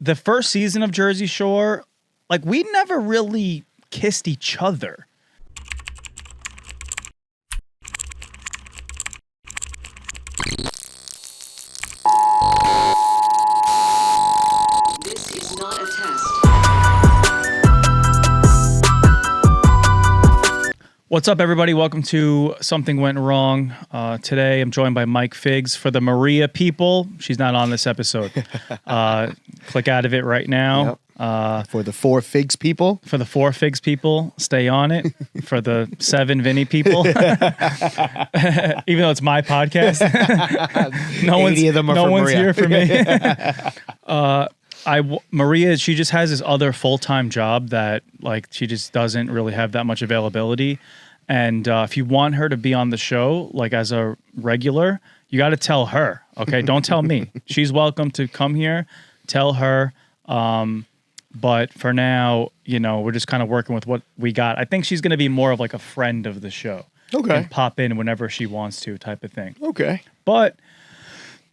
the first season of Jersey Shore, like we never really kissed each other. This is not a test. What's up, everybody? Welcome to Something Went Wrong. Today, I'm joined by Mike Figs. For the Maria people, she's not on this episode. Click out of it right now. Yep. For the 4 Figs people. For the 4 Figs people, stay on it. For the 7 Vinny people, even though it's my podcast, no one's here for me. Maria, she just has this other full-time job that like she just doesn't really have that much availability. And if you want her to be on the show, like as a regular, you got to tell her. Okay, don't tell me. She's welcome to come here. Tell her. But for now, you know, we're just kind of working with what we got. I think she's going to be more of like a friend of the show. Okay. And pop in whenever she wants to, type of thing. Okay. But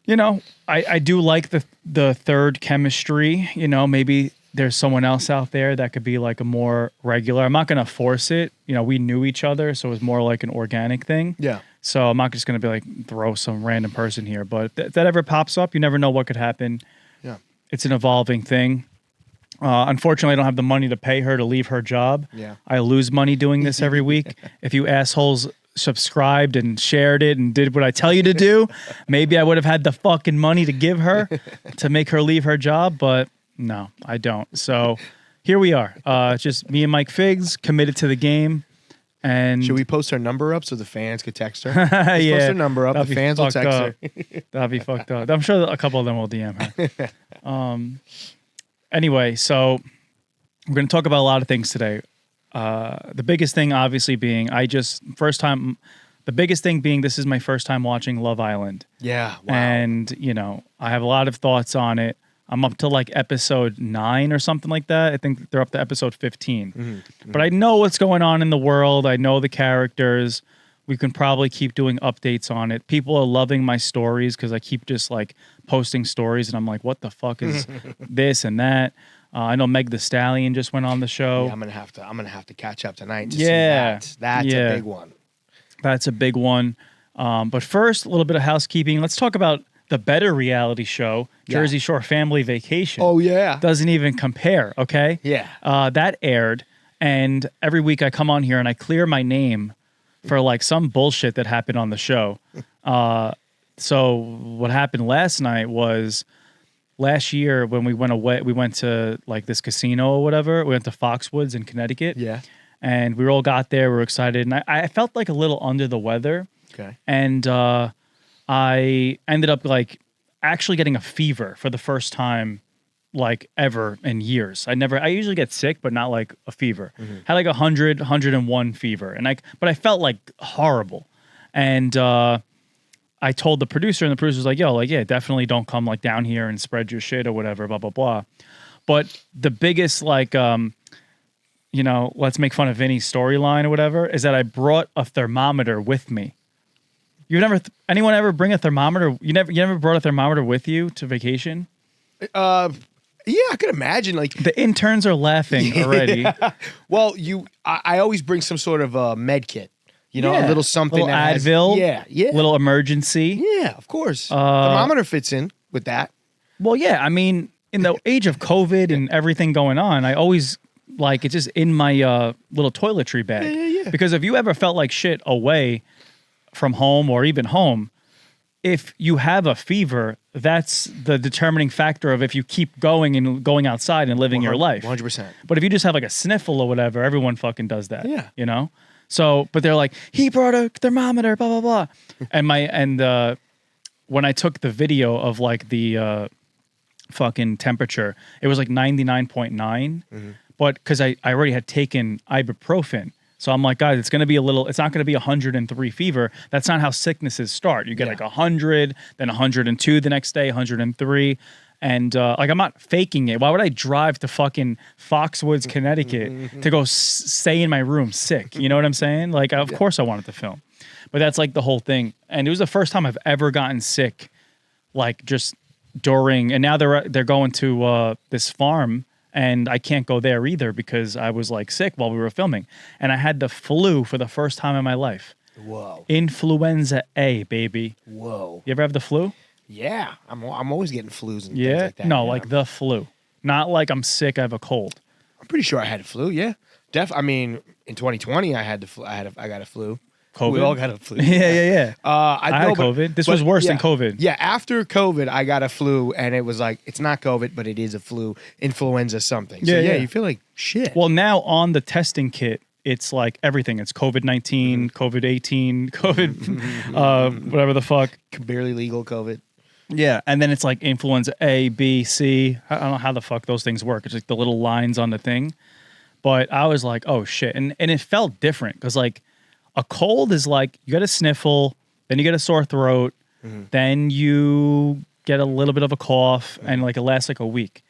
you know, I do like the third chemistry. You know, maybe there's someone else out there that could be like a more regular. I'm not going to force it. You know, we knew each other, so it was more like an organic thing. Yeah. So I'm not just going to be like throw some random person here. But if that ever pops up, you never know what could happen. Yeah. It's an evolving thing. Unfortunately, I don't have the money to pay her to leave her job. Yeah. I lose money doing this every week. If you assholes subscribed and shared it and did what I tell you to do, maybe I would have had the fucking money to give her to make her leave her job, but no, I don't. So here we are. Just me and Mike Figs committed to the game. And should we post her number up so the fans could text her? Yeah, post her number up. The fans will text her. That'd be fucked up. I'm sure a couple of them will DM her. Anyway, so we're going to talk about a lot of things today. The biggest thing obviously being the biggest thing being this is my first time watching Love Island. Yeah. Wow. And, you know, I have a lot of thoughts on it. I'm up to like episode 9 or something like that. I think they're up to episode 15. Mm-hmm. But I know what's going on in the world. I know the characters. We can probably keep doing updates on it. People are loving my stories because I keep just like posting stories and I'm like, what the fuck is this and that? I know Meg Thee Stallion just went on the show. Yeah, I'm gonna have to catch up tonight to see that. That's a big one. That's a big one. But first, a little bit of housekeeping. Let's talk about the better reality show, Jersey Shore Family Vacation. Oh yeah, doesn't even compare. Okay. Yeah. That aired, and every week I come on here and I clear my name for like some bullshit that happened on the show. So what happened last night was. Last year when we went away, we went to like this casino or whatever. We went to Foxwoods in Connecticut. Yeah. And we all got there. We were excited. And I felt like a little under the weather. Okay. And I ended up like actually getting a fever for the first time like ever in years. I usually get sick, but not like a fever. Mm-hmm. Had like 101 fever. But I felt like horrible. And I told the producer, and the producer was like, yo, like, yeah, definitely don't come like down here and spread your shit or whatever, blah, blah, blah. But the biggest, like, you know, let's make fun of Vinny's storyline or whatever, is that I brought a thermometer with me. Anyone ever bring a thermometer? You never brought a thermometer with you to vacation? Yeah, I could imagine. Like the interns are laughing already. Well, I always bring some sort of med kit. You know, a little something. Little Advil. Yeah. Little emergency. Yeah, of course. Thermometer fits in with that. Well, yeah. I mean, in the age of COVID and everything going on, I always like it's just in my little toiletry bag. Yeah. Because if you ever felt like shit away from home or even home, if you have a fever, that's the determining factor of if you keep going and going outside and living your life. 100%. But if you just have like a sniffle or whatever, everyone fucking does that. Yeah. You know? So, but they're like, he brought a thermometer, blah, blah, blah. And when I took the video of like the fucking temperature, it was like 99.9. Mm-hmm. But because I already had taken ibuprofen. So I'm like, guys, it's not going to be 103 fever. That's not how sicknesses start. You get like 100, then 102 the next day, 103. And like, I'm not faking it. Why would I drive to fucking Foxwoods, Connecticut to go stay in my room sick? You know what I'm saying? Like, of course I wanted to film. But that's like the whole thing. And it was the first time I've ever gotten sick, like just during, and now they're going to this farm, and I can't go there either because I was like sick while we were filming, and I had the flu for the first time in my life. Whoa. Influenza A, baby. Whoa. You ever have the flu? Yeah, I'm always getting flus and things Yeah. like that. No, yeah. like the flu. Not like I'm sick, I have a cold. I'm pretty sure I had a flu. Yeah, I mean, in 2020, I had the flu. I got a flu. COVID? We all got a flu. Yeah. I had know, COVID. This was worse than COVID. Yeah, after COVID, I got a flu, and it was like, it's not COVID, but it is a flu, influenza something. So, Yeah. you feel like shit. Well, now on the testing kit, it's like everything. It's COVID-19, COVID-18, COVID, whatever the fuck. Barely legal COVID. Yeah, and then it's like influenza A, B, C. I don't know how the fuck those things work. It's like the little lines on the thing. But I was like, oh shit. And it felt different because like a cold is like you get a sniffle, then you get a sore throat, then you get a little bit of a cough, and like it lasts like a week.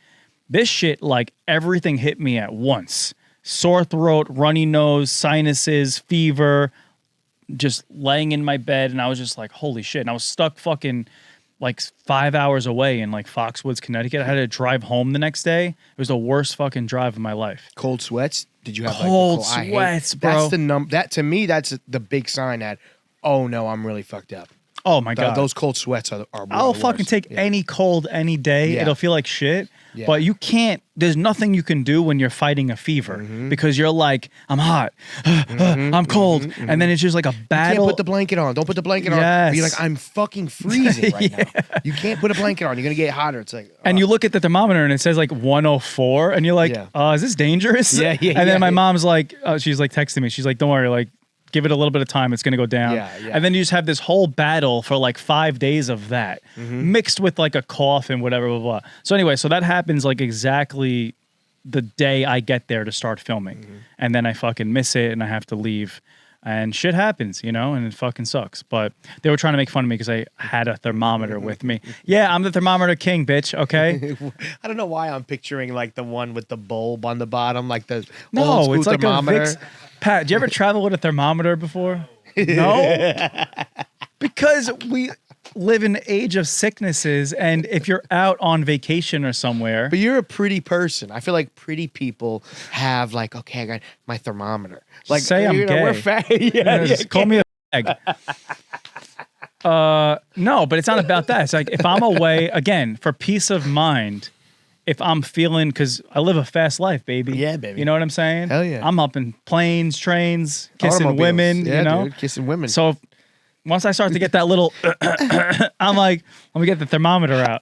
This shit, like everything hit me at once. Sore throat, runny nose, sinuses, fever, just laying in my bed. And I was just like, holy shit. And I was stuck fucking like 5 hours away in like Foxwoods, Connecticut. I had to drive home the next day. It was the worst fucking drive of my life. Cold sweats? Did you have cold like sweats, bro? That's that to me. That's the big sign that, oh no, I'm really fucked up. Oh my God. Those cold sweats are I'll the fucking worst. take any cold any day. Yeah. It'll feel like shit. Yeah. But you can't, there's nothing you can do when you're fighting a fever because you're like, I'm hot, I'm cold. And then it's just like a battle. You can't put the blanket on. Don't put the blanket on. Yes. You're like, I'm fucking freezing right now. You can't put a blanket on. You're going to get hotter. It's like, And you look at the thermometer and it says like 104 and you're like, Yeah. is this dangerous? Yeah, yeah, And then yeah, my yeah. mom's like, she's like texting me. She's like, don't worry, like give it a little bit of time. It's going to go down. Yeah, yeah. And then you just have this whole battle for like 5 days of that mixed with like a cough and whatever, blah, blah. So anyway, so that happens like exactly the day I get there to start filming. And then I fucking miss it and I have to leave. And shit happens, you know, and it fucking sucks. But they were trying to make fun of me because I had a thermometer with me. Yeah, I'm the thermometer king, bitch, okay? I don't know why I'm picturing like the one with the bulb on the bottom, like the old No, school it's like thermometer. a Vicks. Pat, did you ever travel with a thermometer before? No? Because we live in the age of sicknesses, and if you're out on vacation or somewhere... But you're a pretty person. I feel like pretty people have like, okay, I got my thermometer. Like, Say I'm gay. We're yeah, Just call me a fag. No, but it's not about that. It's like if I'm away, again, for peace of mind, if I'm feeling, because I live a fast life, baby. Yeah, baby. You know what I'm saying? Hell yeah. I'm up in planes, trains, kissing Automobiles. women, Yeah, you know? dude, kissing women. So once I start to get that little, I'm like, let me get the thermometer out.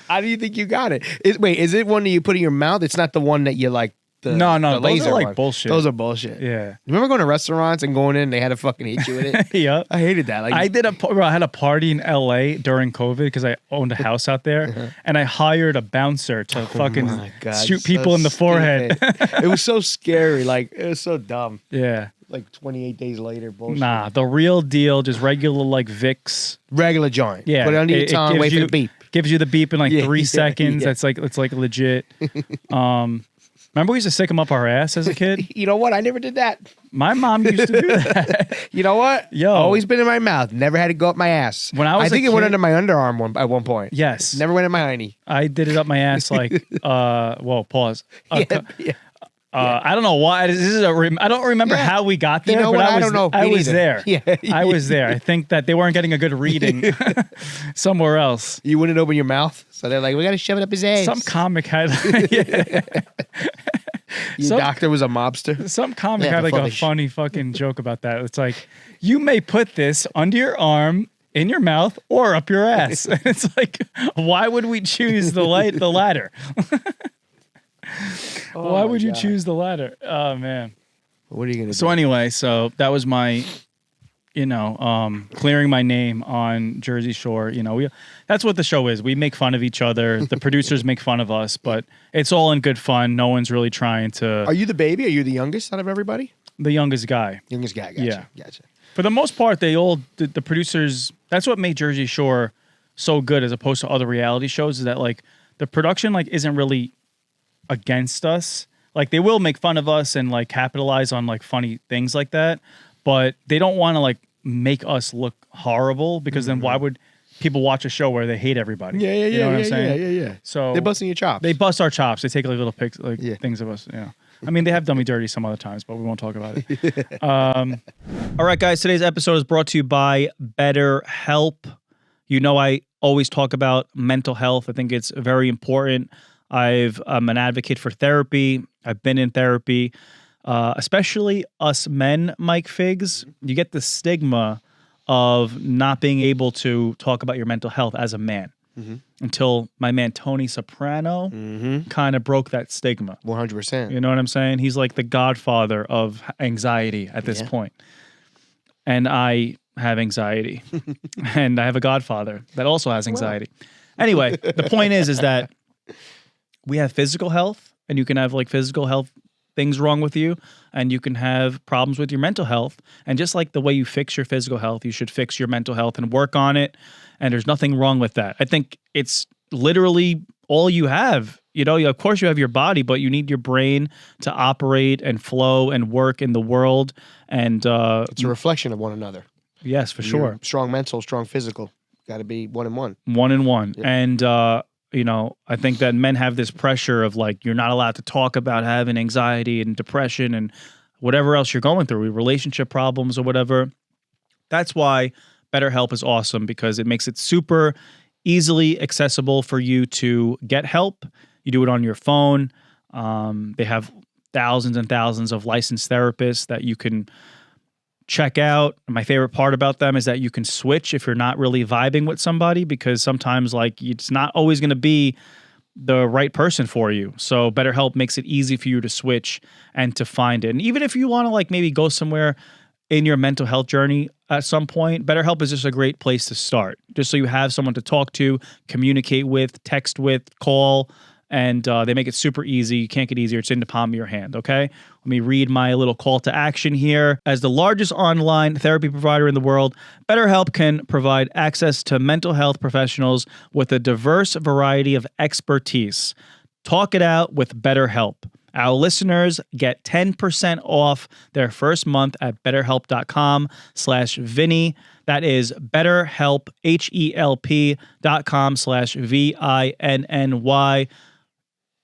How do you think you got it? Wait, is it one that you put in your mouth? It's not the one that you like. No, the those laser are like one. bullshit. Those are bullshit. Yeah. Remember going to restaurants and going in and they had to fucking hit you with it? Yep. I hated that. Like, I had a party in LA during COVID because I owned a house out there, and I hired a bouncer to fucking my God, shoot so people in the forehead. stupid. It was so scary. Like, it was so dumb. Yeah. Like 28 days later, bullshit. Nah, the real deal, just regular like Vicks. Regular joint. Yeah. Put it under your tongue, gives wait for you, the beep. Gives you the beep in like Yeah, 3 yeah, seconds. yeah. It's like legit. Remember we used to stick them up our ass as a kid? You know what? I never did that. My mom used to do that. You know what? Yo. Always been in my mouth. Never had to go up my ass. When I was think a it went kid- under my underarm at one point. Yes. Never went in my hiney. I did it up my ass like, whoa, pause. Yeah. I don't know why. This is I don't remember Yeah. how we got there, You know but what? I I don't know. I Me was neither. there. Yeah. I was there. I think that they weren't getting a good reading somewhere else. You wouldn't open your mouth, so they're like, "We got to shove it up his ass." Some comic had Your some- doctor was a mobster. some comic Yeah, had the like a fudge. funny fucking joke about that. It's like you may put this under your arm, in your mouth, or up your ass. It's like, why would we choose the latter? Why would you choose the latter? Oh man. What are you gonna So do? anyway, so that was my, clearing my name on Jersey Shore. That's what the show is. We make fun of each other. The producers make fun of us, but it's all in good fun. No one's really trying to. Are you the baby? Are you the youngest out of everybody? The youngest guy. Youngest guy. Gotcha. Yeah. Gotcha. For the most part, the producers. That's what made Jersey Shore so good, as opposed to other reality shows. Is that like the production like isn't really against us. Like they will make fun of us and like capitalize on like funny things like that, but they don't want to like make us look horrible because then why would people watch a show where they hate everybody. Yeah, You know what I'm saying? Yeah. So They're busting your chops. they bust our chops. They take like little pics, like Yeah. things of us. Yeah. I mean, they have done me dirty some other times, but we won't talk about it. All right, guys. Today's episode is brought to you by BetterHelp. You know, I always talk about mental health. I think it's very important. I'm an advocate for therapy. I've been in therapy, especially us men, Mike Figs. You get the stigma of not being able to talk about your mental health as a man. Until my man Tony Soprano kind of broke that stigma. 100%. You know what I'm saying? He's like the godfather of anxiety at this point. And I have anxiety. And I have a godfather that also has anxiety. Anyway, the point is that we have physical health, and you can have like physical health things wrong with you, and you can have problems with your mental health. And just like the way you fix your physical health, you should fix your mental health and work on it. And there's nothing wrong with that. I think it's literally all you have. You know, of course you have your body, but you need your brain to operate and flow and work in the world. And it's a reflection of one another. Yes, for sure. Strong mental, strong physical. Got to be 1 and 1. 1 and 1. Yep. And you know, I think that men have this pressure of like, you're not allowed to talk about having anxiety and depression and whatever else you're going through, relationship problems or whatever. That's why BetterHelp is awesome, because it makes it super easily accessible for you to get help. You do it on your phone. They have thousands and thousands of licensed therapists that you can check out. My favorite part about them is that you can switch if you're not really vibing with somebody, because sometimes like it's not always going to be the right person for you. So BetterHelp makes it easy for you to switch and to find it. And even if you want to like maybe go somewhere in your mental health journey at some point, BetterHelp is just a great place to start. Just so you have someone to talk to, communicate with, text with, call, and they make it super easy. You can't get easier. It's in the palm of your hand, okay? Let me read my little call to action here. As the largest online therapy provider in the world, BetterHelp can provide access to mental health professionals with a diverse variety of expertise. Talk it out with BetterHelp. Our listeners get 10% off their first month at betterhelp.com/Vinny. That is BetterHelp, HELP.com/VINNY.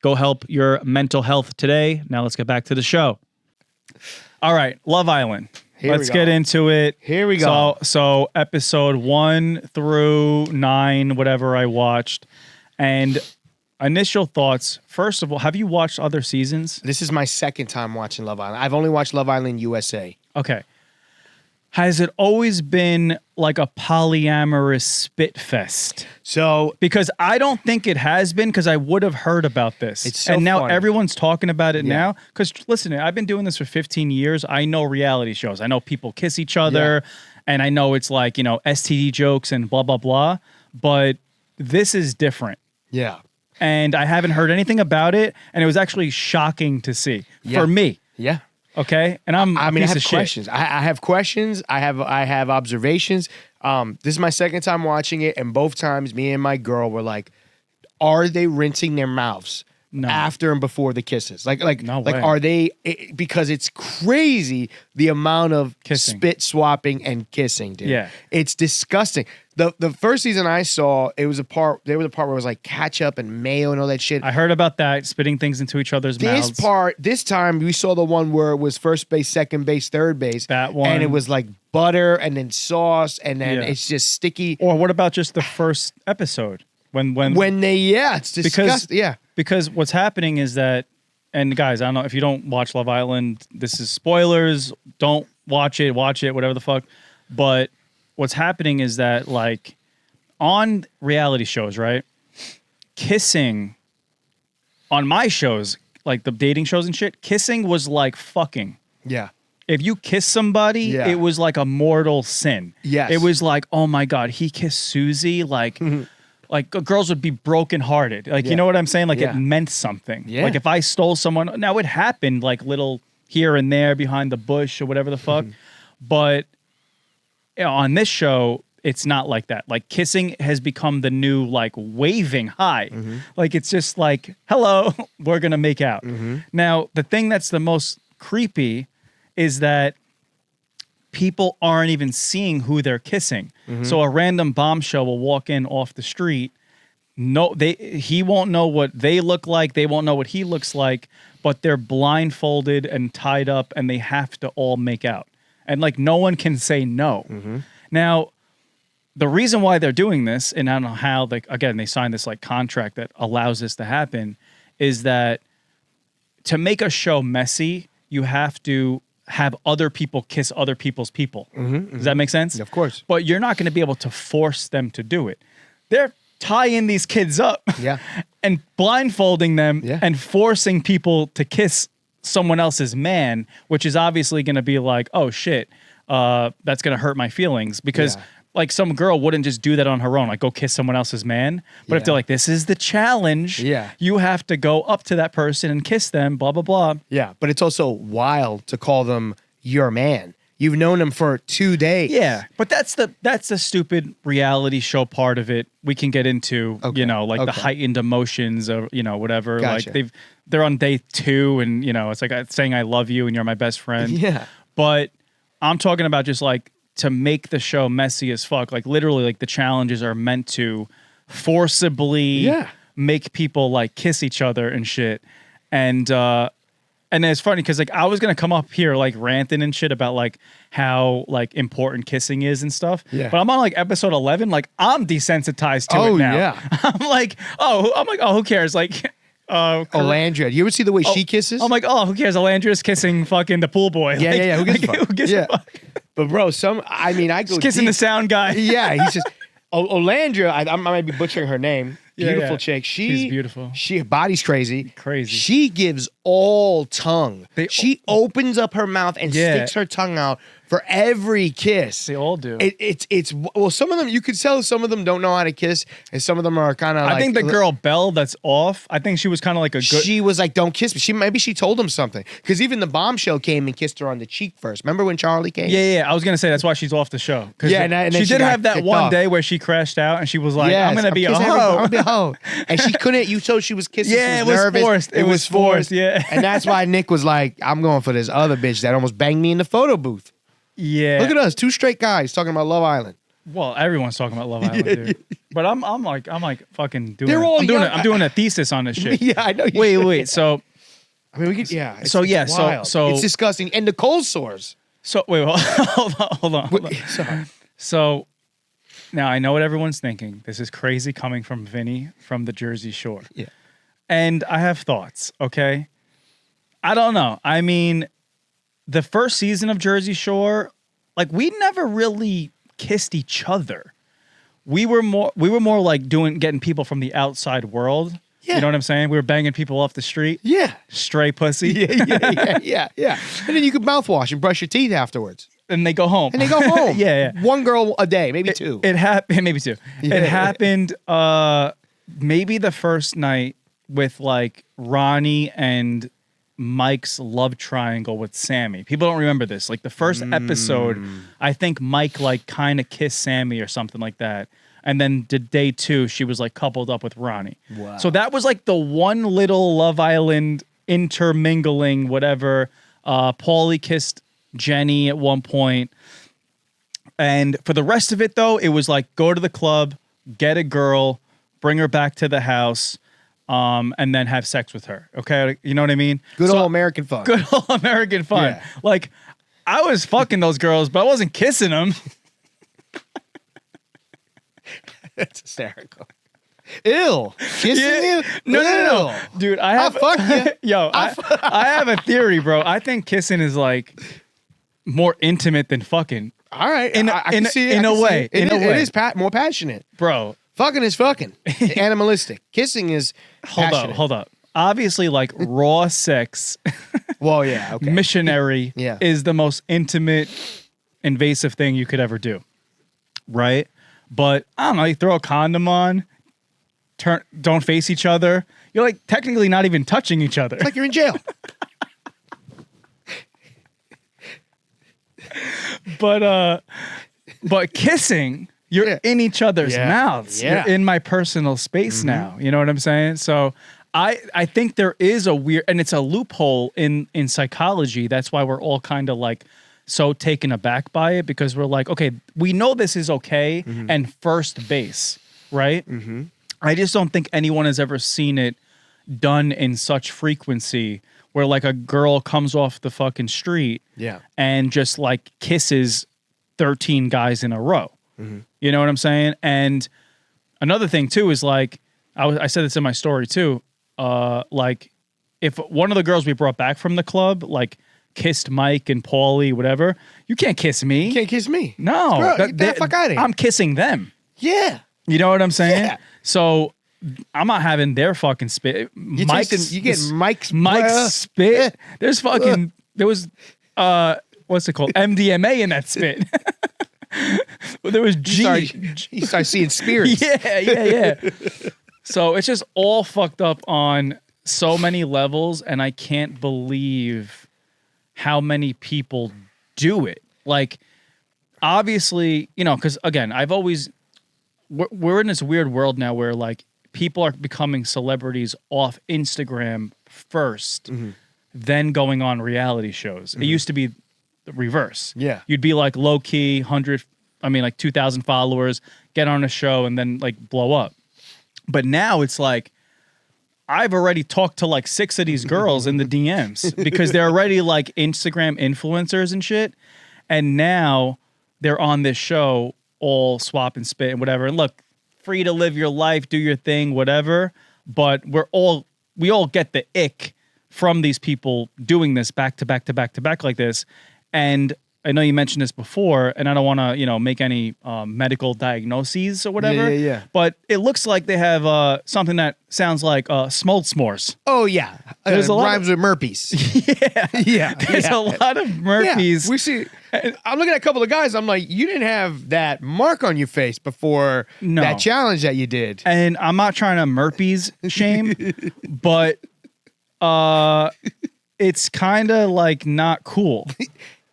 Go help your mental health today. Now let's get back to the show. All right, Love Island. Let's get into it. Here we go. So episode 1 through 9, whatever I watched. And initial thoughts. First of all, have you watched other seasons? This is my second time watching Love Island. I've only watched Love Island USA. Okay. Has it always been like a polyamorous spitfest? So, because I don't think it has been, because I would have heard about this. It's so and now funny. everyone's talking about it now. Because listen, I've been doing this for 15 years. I know reality shows. I know people kiss each other. And I know it's like, you know, STD jokes and blah, blah, blah. But this is different. yeah. And I haven't heard anything about it. And it was actually shocking to see for me. Yeah. Okay. And I have questions. I have questions. I have observations. This is my second time watching it, and both times me and my girl were like, are they rinsing their mouths after and before the kisses? No way. Are they, because it's crazy the amount of Kissing. spit swapping and kissing, dude. Yeah. It's disgusting. The first season I saw, there was a part where it was like ketchup and mayo and all that shit. I heard about that, spitting things into each other's mouths. This time we saw the one where it was first base, second base, third base. That one. And it was like butter and then sauce and then it's just sticky. Or what about just the first episode? When it's disgusting. Because what's happening is that, and guys, I don't know if you don't watch Love Island, this is spoilers. Don't watch it, whatever the fuck. But what's happening is that, like, on reality shows, right? Kissing on my shows, like the dating shows and shit, kissing was like fucking. Yeah. If you kiss somebody, it was like a mortal sin. Yes. It was like, oh my God, he kissed Susie. Like, like girls would be brokenhearted. Like, you know what I'm saying? Like it meant something. Yeah. Like if I stole someone, now it happened like little here and there behind the bush or whatever the fuck. But you know, on this show, it's not like that. Like kissing has become the new like waving hi. Like it's just like, hello, we're going to make out. Now, the thing that's the most creepy is that people aren't even seeing who they're kissing. So a random bombshell will walk in off the street. No, he won't know what they look like. They won't know what he looks like, but they're blindfolded and tied up and they have to all make out. And like no one can say no. Now, the reason why they're doing this, and I don't know how, like, again, they signed this like contract that allows this to happen, is that to make a show messy, you have to have other people kiss other people's people. Does that make sense? Of course. But you're not going to be able to force them to do it. They're tying these kids up and blindfolding them and forcing people to kiss someone else's man, which is obviously going to be like, oh shit, that's going to hurt my feelings because like some girl wouldn't just do that on her own, like go kiss someone else's man. But if they're like, this is the challenge, you have to go up to that person and kiss them, blah, blah, blah. Yeah, but it's also wild to call them your man. You've known them for 2 days. Yeah, but that's the stupid reality show part of it. We can get into, you know, like the heightened emotions or, you know, whatever. Gotcha. Like they're on day 2 and, you know, it's like saying I love you and you're my best friend. Yeah. But I'm talking about just like to make the show messy as fuck. Like literally like the challenges are meant to forcibly make people like kiss each other and shit. And it's funny because like I was gonna come up here like ranting and shit about like how like important kissing is and stuff. Yeah. But I'm on like episode 11. Like I'm desensitized to it now. Yeah. I'm like, who cares? Like, Olandria. Do you ever see the way she kisses? I'm like, oh, who cares? Olandria's kissing fucking the pool boy. Yeah, like, yeah. Who gives a fuck? Who gives a fuck? But bro, I go Just kissing deep. the sound guy. Yeah, he's just Olandria. I might be butchering her name. Beautiful chick. She's beautiful. She body's crazy. Crazy. She gives all tongue. She opens up her mouth and sticks her tongue out for every kiss. They all do. It's well, some of them you could tell some of them don't know how to kiss, and some of them are kind of. I think the girl Belle that's off. I think she was kind of like a good. She was like, "Don't kiss me." Maybe she told him something because even the bombshell came and kissed her on the cheek first. Remember when Charlie came? Yeah. I was gonna say that's why she's off the show. Yeah, and she did have that one day where she crashed out and she was like, "I'm gonna be a hoe." I'm gonna be a hoe, and she couldn't. You told she was kissing. Yeah, she was nervous. Forced. It was forced. Yeah, and that's why Nick was like, "I'm going for this other bitch that almost banged me in the photo booth." Yeah. Look at us, 2 straight guys talking about Love Island. Well, everyone's talking about Love Island, dude. But I'm like fucking doing. I'm doing a thesis on this shit. Yeah, I know. Wait. So, I mean, we could. Yeah. It's wild. So it's disgusting. And the cold sores. So wait, hold on. Sorry. So now I know what everyone's thinking. This is crazy coming from Vinny from the Jersey Shore. Yeah. And I have thoughts. Okay. I don't know. I mean, the first season of Jersey Shore, like we never really kissed each other. We were more like getting people from the outside world. Yeah. You know what I'm saying? We were banging people off the street. Yeah. Stray pussy. Yeah. And then you could mouthwash and brush your teeth afterwards. And they go home. Yeah. One girl a day, maybe 2. It happened, maybe 2. Yeah. It happened maybe the first night with like Ronnie and Mike's love triangle with Sammy. People don't remember this. Like the first episode, I think Mike like kind of kissed Sammy or something like that. And then day 2, she was like coupled up with Ronnie. Wow. So that was like the one little Love Island intermingling, whatever. Paulie kissed Jenny at one point. And for the rest of it though, it was like go to the club, get a girl, bring her back to the house. And then have sex with her. Okay, you know what I mean? Good old American fun. Good old American fun. Yeah. Like, I was fucking those girls, but I wasn't kissing them. That's hysterical. Ew. Kissing you? No. Dude, I'll fuck you. Yo, I have a theory, bro. I think kissing is like more intimate than fucking. All right. In a way. It is more passionate. Bro. Fucking is fucking. Animalistic. Kissing is passionate. Hold up. Obviously, like raw sex. Well, yeah. Okay. Missionary is the most intimate, invasive thing you could ever do. Right? But I don't know, you throw a condom on, don't face each other. You're like technically not even touching each other. It's like you're in jail. But kissing, you're in each other's mouths. Yeah. You're in my personal space now. You know what I'm saying? So I think there is a weird, and it's a loophole in psychology. That's why we're all kind of like so taken aback by it because we're like, okay, we know this is okay and first base, right? I just don't think anyone has ever seen it done in such frequency where like a girl comes off the fucking street and just like kisses 13 guys in a row. You know what I'm saying? And another thing too is like, I said this in my story too, like if one of the girls we brought back from the club, like kissed Mike and Paulie, whatever, you can't kiss me. You can't kiss me. No. Girl, get the fuck out of here. I'm kissing them. Yeah. You know what I'm saying? Yeah. So I'm not having their fucking spit. You get Mike's spit. There's fucking, there was, what's it called? MDMA in that spit. Well, there was You start seeing spirits. Yeah. So it's just all fucked up on so many levels, and I can't believe how many people do it. Like, obviously, you know, because again, we're in this weird world now where like people are becoming celebrities off Instagram first, then going on reality shows. It used to be the reverse. Yeah. You'd be like low key, 2,000 followers, get on a show and then like blow up. But now it's like, I've already talked to like 6 of these girls in the DMs because they're already like Instagram influencers and shit. And now they're on this show all swap and spit and whatever. And look, free to live your life, do your thing, whatever. But we all get the ick from these people doing this back to back to back to back like this. And I know you mentioned this before, and I don't want to, make any medical diagnoses or whatever. Yeah. But it looks like they have something that sounds like s'mores. Oh yeah, There's a lot rhymes with Murpies. Yeah. There's a lot of Murpies. Yeah, we see. I'm looking at a couple of guys. I'm like, you didn't have that mark on your face before that challenge that you did. And I'm not trying to Murpies shame, but it's kind of like not cool.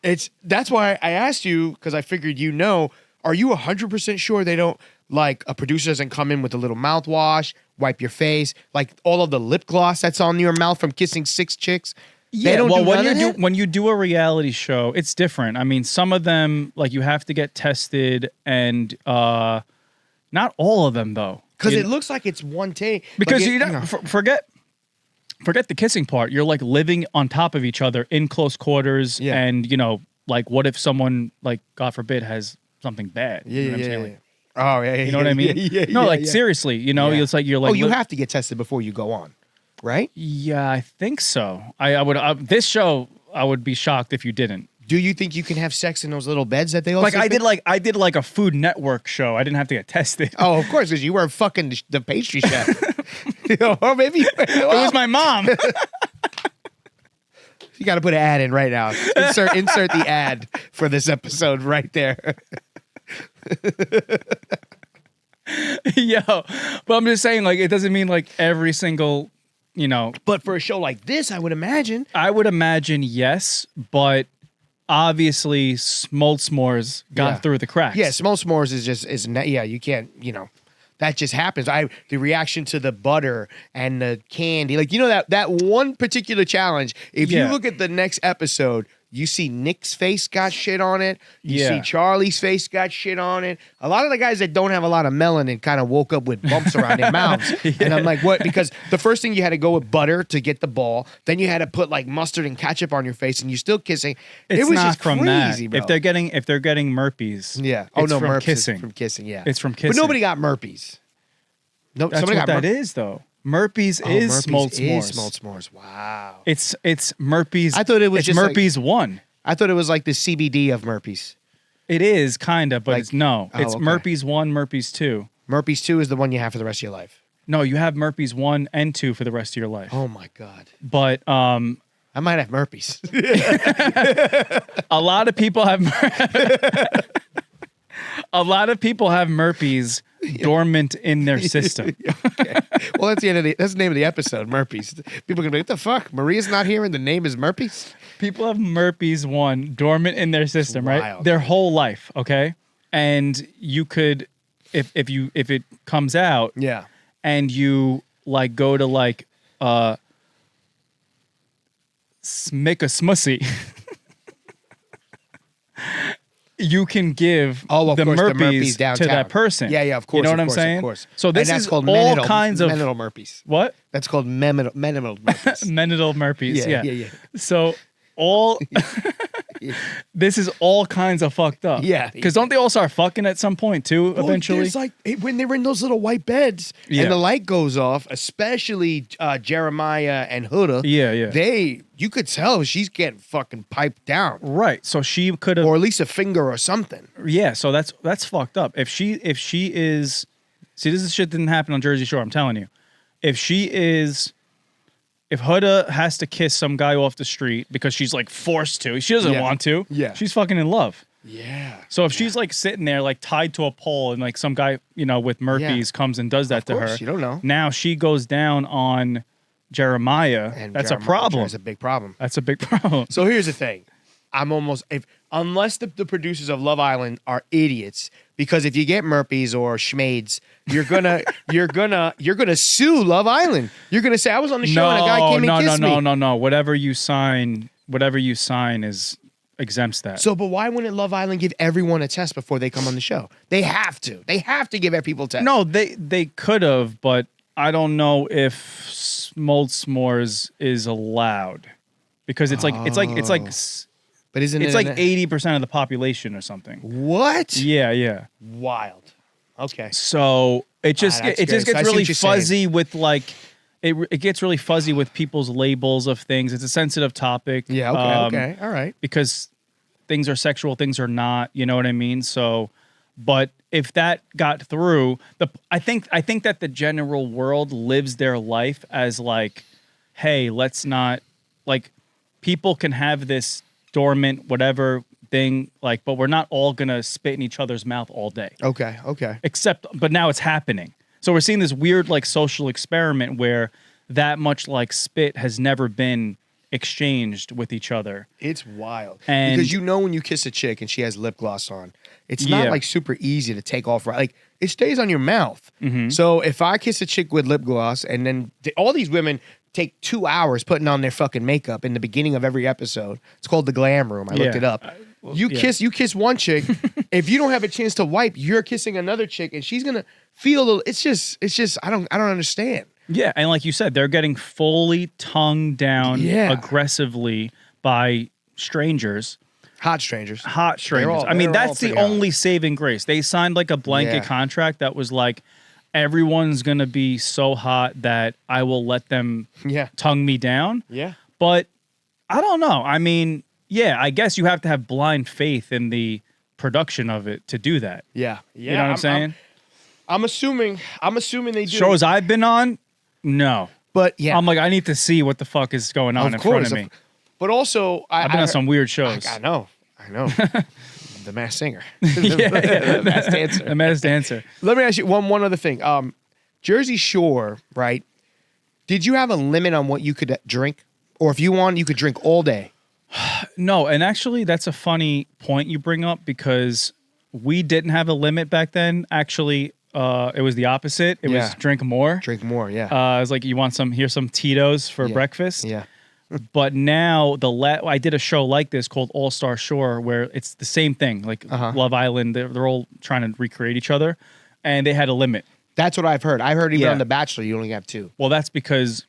That's why I asked you, because I figured are you 100% sure they don't, like, a producer doesn't come in with a little mouthwash, wipe your face, like all of the lip gloss that's on your mouth from kissing 6 chicks? Yeah, when you do a reality show, it's different. I mean, some of them, like, you have to get tested, and not all of them, though. Because it looks like it's one take. Because forget the kissing part. You're like living on top of each other in close quarters, and like what if someone, like, God forbid, has something bad? You know what I'm saying? Like, oh yeah, you know what I mean? Seriously, it's like you're like. Oh, you have to get tested before you go on, right? Yeah, I think so. I would this show. I would be shocked if you didn't. Do you think you can have sex in those little beds that they all like? I did like a Food Network show. I didn't have to get tested. Oh, of course, because you weren't fucking the pastry chef. Or maybe it was my mom. You got to put an ad in right now. Insert the ad for this episode right there. Yo, but I'm just saying, like, it doesn't mean like every single, But for a show like this, I would imagine. Yes, but obviously S'mores got through the cracks. Yeah, S'mores you can't, that just happens. The reaction to the butter and the candy, like, that one particular challenge. If you look at the next episode, you see Nick's face got shit on it. You see Charlie's face got shit on it. A lot of the guys that don't have a lot of melanin kind of woke up with bumps around their mouths. And I'm like, what? Because the first thing you had to go with butter to get the ball. Then you had to put like mustard and ketchup on your face, and you're still kissing. It's it was not just from crazy, that. bro. If they're getting Murpies, it's from Murpies kissing. From kissing, yeah. It's from kissing. But nobody got Murpies. No, that's what that is, though. Murpies is smoked s'mores. Smoked s'mores. Wow. It's Murpies. I thought it was just Murpies 1. I thought it was like the CBD of Murpies. It is kind of, but like, it's no. It's okay. Murpies 1, Murpies 2. Murpies 2 is the one you have for the rest of your life. No, you have Murpies 1 and 2 for the rest of your life. Oh my God. But I might have Murpies. A lot of people have Murpies dormant in their system. Okay. Well, that's the name of the episode, Murpies. People are gonna be, what the fuck? Maria's not here and the name is Murpies? People have Murpies 1 dormant in their system, right? Their whole life, okay? And you could, if it comes out, and you like go to like smick a smussy. you can give Oh, of the course, merpies downtown to that person. Yeah, of course. You know what of I'm course, saying? Of course. So this and that's is called all menital, kinds of menital merpies. what? That's called menital merpies. Menital merpies. Yeah. So all this is all kinds of fucked up. Yeah. Because don't they all start fucking at some point too? Well, eventually, there's like when they're in those little white beds and the light goes off, especially Jeremiah and Huda. Yeah. You could tell she's getting fucking piped down, right? So she could have, or at least a finger or something. Yeah. So that's fucked up. If she is, see, this shit didn't happen on Jersey Shore. I'm telling you, if Huda has to kiss some guy off the street because she's like forced to, she doesn't want to. Yeah. She's fucking in love. Yeah. So if she's like sitting there like tied to a pole and like some guy, with merpies comes and does that to her. You don't know. Now she goes down on Jeremiah. And that's Jeremiah, a problem. That's a big problem. That's a big problem. So here's the thing. Unless the producers of Love Island are idiots, because if you get merpies or schmades, you're gonna sue Love Island. You're gonna say I was on the show and a guy came and kissed me. No. Whatever you sign is exempts that. So, but why wouldn't Love Island give everyone a test before they come on the show? They have to. They have to give people tests. No, they could have, but I don't know if mold s'mores is allowed because it's like. But isn't it's like 80% of the population or something? What? Yeah. Wild. Okay. So it just gets really fuzzy with like it gets really fuzzy with people's labels of things. It's a sensitive topic. Yeah. Okay. All right. Because things are sexual, things are not. You know what I mean? So, but if that got through, I think that the general world lives their life as like, hey, let's not like people can have this dormant whatever thing like, but we're not all gonna spit in each other's mouth all day. Okay. But now it's happening. So we're seeing this weird like social experiment where that much like spit has never been exchanged with each other. It's wild. And because when you kiss a chick and she has lip gloss on, it's not like super easy to take off, right? Like it stays on your mouth. Mm-hmm. So if I kiss a chick with lip gloss and then all these women take 2 hours putting on their fucking makeup in the beginning of every episode. It's called the glam room. I looked it up. You kiss one chick. If you don't have a chance to wipe, you're kissing another chick and she's gonna feel a little. It's just I don't understand. Yeah, and like you said, they're getting fully tongued down aggressively by strangers. Hot strangers. I mean, that's the only saving grace. They signed like a blanket contract that was like, everyone's going to be so hot that I will let them tongue me down. Yeah. But I don't know. I mean, I guess you have to have blind faith in the production of it to do that. Yeah. You know what I'm saying? I'm assuming they do. Shows I've been on, no. But I'm like, I need to see what the fuck is going on in front of me. But also, I've been on some weird shows. I know. The Masked Singer. The Masked Dancer. The Masked Dancer. Let me ask you one other thing. Jersey Shore, right? Did you have a limit on what you could drink? Or if you want, you could drink all day? No, and actually, that's a funny point you bring up because we didn't have a limit back then. Actually, it was the opposite. It was drink more. Drink more, yeah. I was like, you want here's some Tito's for breakfast? Yeah. But now I did a show like this called All Star Shore where it's the same thing. Like Love Island, they're all trying to recreate each other, and they had a limit. That's what I've heard. I've heard even on The Bachelor, you only have 2. Well, that's because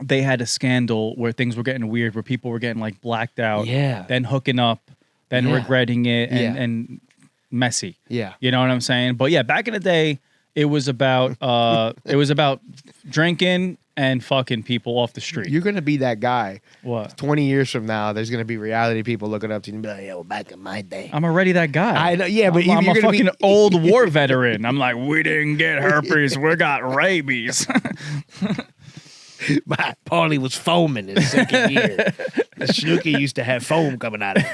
they had a scandal where things were getting weird, where people were getting like blacked out, then hooking up, then regretting it, and messy. Yeah, you know what I'm saying. But back in the day, it was about drinking and fucking people off the street. You're gonna be that guy. What? 20 years from now, there's gonna be reality people looking up to you and be like, "Yo, back in my day." I'm already that guy. I know. Yeah, but I'm a fucking old war veteran. I'm like, we didn't get herpes, we got rabies. My Paulie was foaming in the second year. Snooki used to have foam coming out of his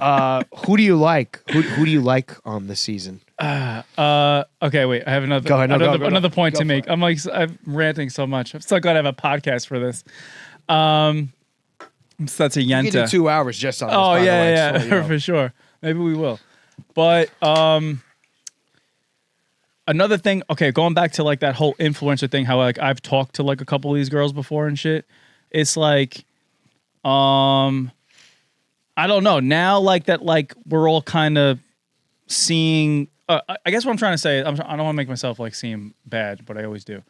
mouth. Who do you like? Who do you like on this season? Okay, wait. I have another. Go ahead. Another point to make. I'm ranting so much. I'm so glad I have a podcast for this. That's a yenta. You can do 2 hours just on this. Oh yeah, for sure. Maybe we will. But another thing. Okay, going back to like that whole influencer thing. How like I've talked to like a couple of these girls before and shit. It's like, I don't know. Now, like that, like we're all kind of seeing. I guess what I'm trying to say, I don't want to make myself like seem bad, but I always do.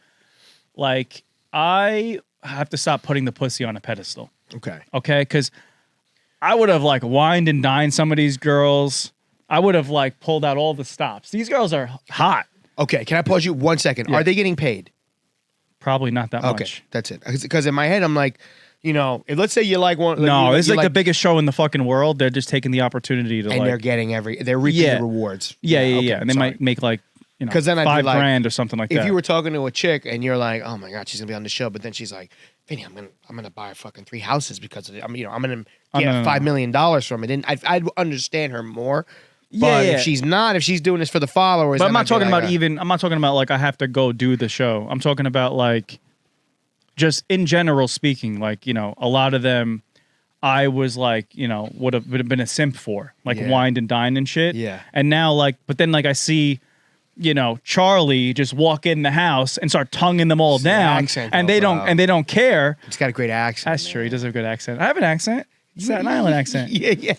Like I have to stop putting the pussy on a pedestal. Okay, because I would have like wined and dined some of these girls. I would have like pulled out all the stops. These girls are hot. Okay, can I pause you 1 second? Yeah. Are they getting paid? Probably not that much. Okay, that's it. Because in my head, I'm like, you know, if let's say you like one. No, it's like the biggest show in the fucking world. They're just taking the opportunity to and like. They're getting they're reaping the rewards. Yeah. And they might make like, you know, then $5 grand or something like that. If you were talking to a chick and you're like, oh my God, she's gonna be on the show, but then she's like, Vinny, I'm gonna buy fucking 3 houses because of it. I'm gonna get $5 million from it. And I'd understand her more. But if she's not, if she's doing this for the followers, but I'm not talking about I'm not talking about like I have to go do the show. I'm talking about like just in general speaking, like, you know, a lot of them I was like, you know, would have been a simp for, like wined and dined and shit. Yeah. And now like, but then like I see, you know, Charlie just walk in the house and start tonguing them all down, and they don't care. He's got a great accent. That's true. He does have a good accent. I have an accent. Staten Island accent. Yeah.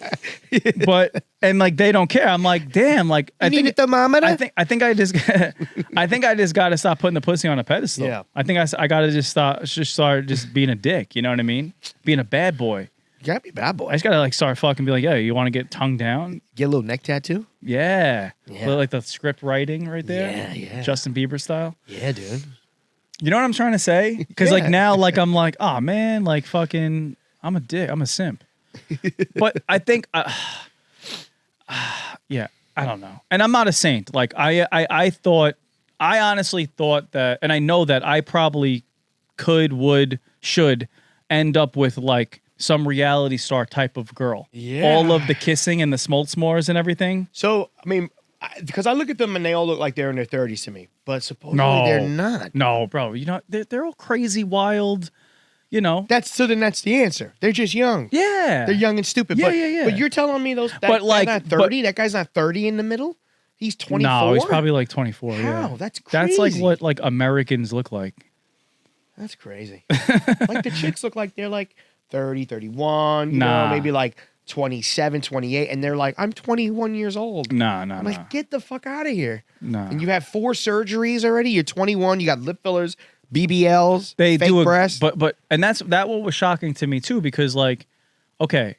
But and like they don't care. I'm like, damn, like I think a thermometer? I think I just got to stop putting the pussy on a pedestal. Yeah. I think I got to start being a dick, you know what I mean? Being a bad boy. You got to be a bad boy. I just got to like start fucking be like, "Yeah, you want to get tongued down?" Get a little neck tattoo? Yeah. Like the script writing right there. Yeah. Justin Bieber style. Yeah, dude. You know what I'm trying to say? Cuz like now like I'm like, "Oh man, like fucking I'm a dick. I'm a simp." But I think, yeah, I don't know. And I'm not a saint. Like I honestly thought that, and I know that I probably should end up with like some reality star type of girl. Yeah. All of the kissing and the s'mores and everything. So, I mean, because I look at them and they all look like they're in their 30s to me, but supposedly they're not. No, bro. You know, they're all crazy, wild. You know, that's the answer. They're just young. Yeah, they're young and stupid. Yeah. But you're telling me that like not 30. That guy's not 30 in the middle. He's 24. No, he's probably like 24. How? Yeah, That's crazy. That's like what like Americans look like. That's crazy. Like the chicks look like they're like 30, 31. You know, maybe like 27, 28, and they're like, I'm 21 years old. I'm like, get the fuck out of here. No. And you have 4 surgeries already. You're 21. You got lip fillers. BBLs, they fake do breasts. But that what was shocking to me too, because like, okay,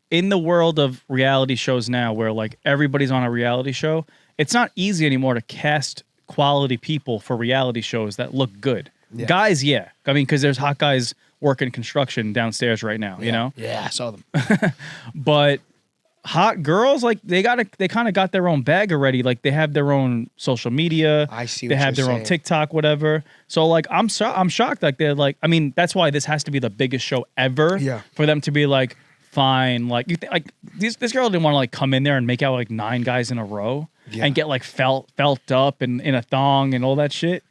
in the world of reality shows now where like everybody's on a reality show, it's not easy anymore to cast quality people for reality shows that look good. Yeah. Guys, yeah. I mean, because there's hot guys working construction downstairs right now, you know? Yeah, I saw them. But hot girls, like they kind of got their own bag already. Like they have their own social media. I see. They have their own TikTok, whatever. So like I'm shocked. Like they're like, I mean, that's why this has to be the biggest show ever. Yeah. For them to be like, fine, like you think like this girl didn't want to like come in there and make out like 9 guys in a row and get like felt up and in a thong and all that shit.